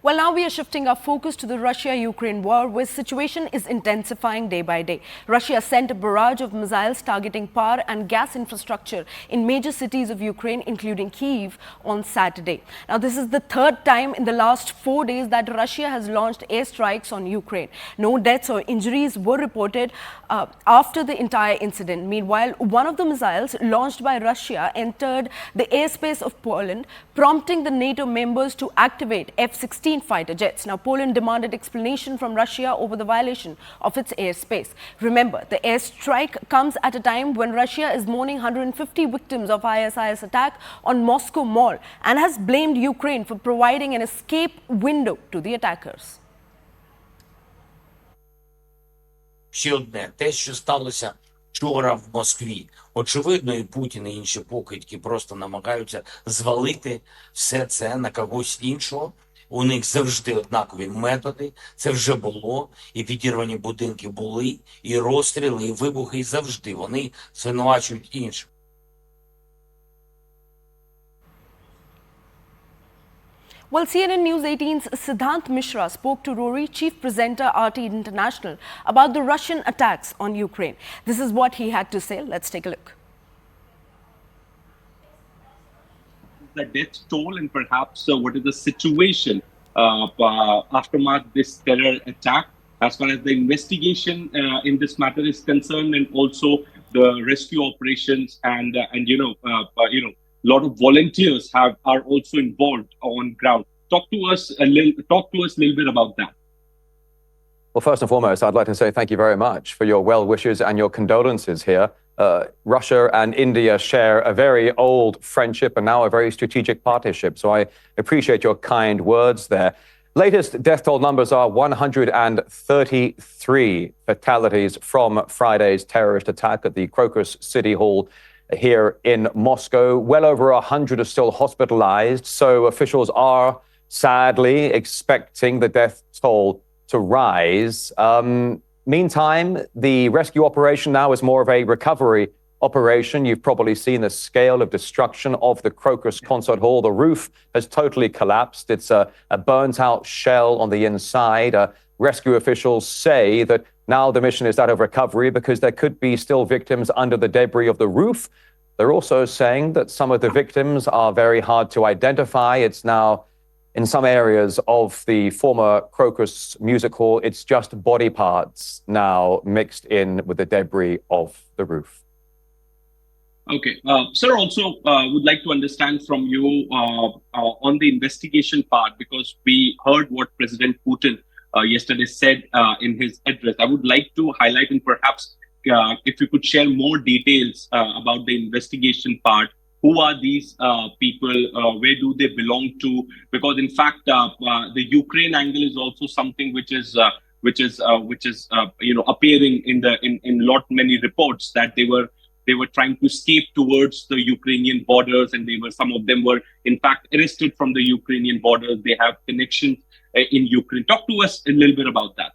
Well, now we are shifting our focus to the Russia-Ukraine war, where the situation is intensifying day by day. Russia sent a barrage of missiles targeting power and gas infrastructure in major cities of Ukraine, including Kyiv, on Saturday. Now, this is the third time in the last 4 days that Russia has launched airstrikes on Ukraine. No deaths or injuries were reported after the entire incident. Meanwhile, one of the missiles launched by Russia entered the airspace of Poland, prompting the NATO members to activate F-16 fighter jets. Now, Poland demanded explanation from Russia over the violation of its airspace. Remember, the airstrike comes at a time when Russia is mourning 150 victims of ISIS attack on Moscow Mall and has blamed Ukraine for providing an escape window to the attackers. Ще одне, те, що сталося вчора в Москві. Очевидно, і Путін, і інші покидьки просто намагаються звалити все це на когось іншого. У них завжди однакові методи, це вже було, і підірвані будинки були, і розстріли, і вибухи, і завжди вони звинувачують інших. Well, CNN News 18's Siddhant Mishra spoke to Rory, chief presenter RT International, about the Russian attacks on Ukraine. This is what he had to say. Let's take a look. The death toll and perhaps what is the situation aftermath this terror attack, as far as the investigation in this matter is concerned, and also the rescue operations, and lot of volunteers are also involved on ground. Talk to us a little bit about that. Well, first and foremost, I'd like to say thank you very much for your well wishes and your condolences here. Russia and India share a very old friendship and now a very strategic partnership. So I appreciate your kind words there. Latest death toll numbers are 133 fatalities from Friday's terrorist attack at the Crocus City Hall here in Moscow. Well over 100 are still hospitalized. So officials are sadly expecting the death toll to rise. Meantime, the rescue operation now is more of a recovery operation. You've probably seen the scale of destruction of the Crocus Concert Hall. The roof has totally collapsed. It's a burnt-out shell on the inside. Rescue officials say that now the mission is that of recovery because there could be still victims under the debris of the roof. They're also saying that some of the victims are very hard to identify. It's now, in some areas of the former Crocus Music Hall, it's just body parts now mixed in with the debris of the roof. Okay. Sir, also would like to understand from you on the investigation part, because we heard what President Putin yesterday said in his address. I would like to highlight, and perhaps if you could share more details about the investigation part. Who are these people? Where do they belong to? Because in fact, the Ukraine angle is also something which is appearing in many reports that they were trying to escape towards the Ukrainian borders, and some of them were in fact arrested from the Ukrainian borders. They have connections in Ukraine. Talk to us a little bit about that.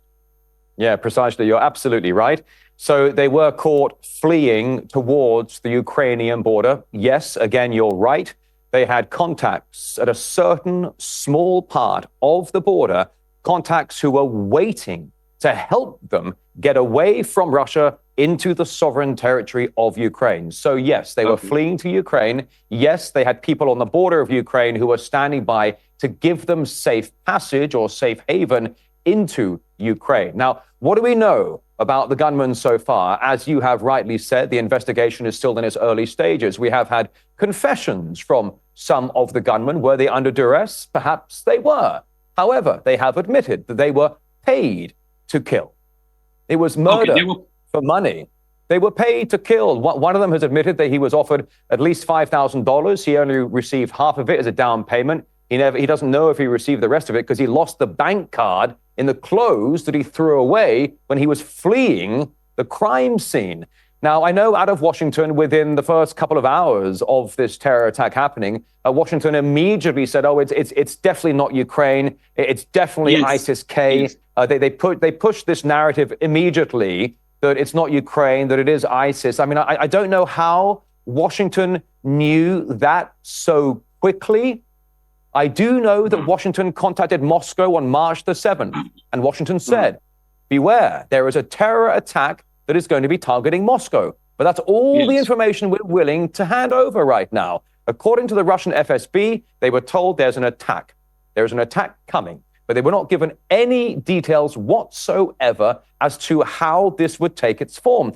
Yeah, precisely. You're absolutely right. So they were caught fleeing towards the Ukrainian border. Yes, again, you're right. They had contacts at a certain small part of the border, contacts who were waiting to help them get away from Russia into the sovereign territory of Ukraine. So yes, they were fleeing to Ukraine. Yes, they had people on the border of Ukraine who were standing by to give them safe passage or safe haven into Ukraine. Now, what do we know about the gunmen so far? As you have rightly said, the investigation is still in its early stages. We have had confessions from some of the gunmen. Were they under duress? Perhaps they were. However, they have admitted that they were paid to kill. It was murder for money. They were paid to kill. One of them has admitted that he was offered at least $5,000. He only received half of it as a down payment. He doesn't know if he received the rest of it because he lost the bank card in the clothes that he threw away when he was fleeing the crime scene. Now, I know out of Washington, within the first couple of hours of this terror attack happening, Washington immediately said, oh, it's definitely not Ukraine. It's definitely ISIS-K. Yes. They pushed this narrative immediately that it's not Ukraine, that it is ISIS. I mean, I don't know how Washington knew that so quickly. I do know that Washington contacted Moscow on March the 7th, and Washington said, beware, there is a terror attack that is going to be targeting Moscow. But that's all the information we're willing to hand over right now. According to the Russian FSB, they were told there's an attack. There's an attack coming, but they were not given any details whatsoever as to how this would take its form.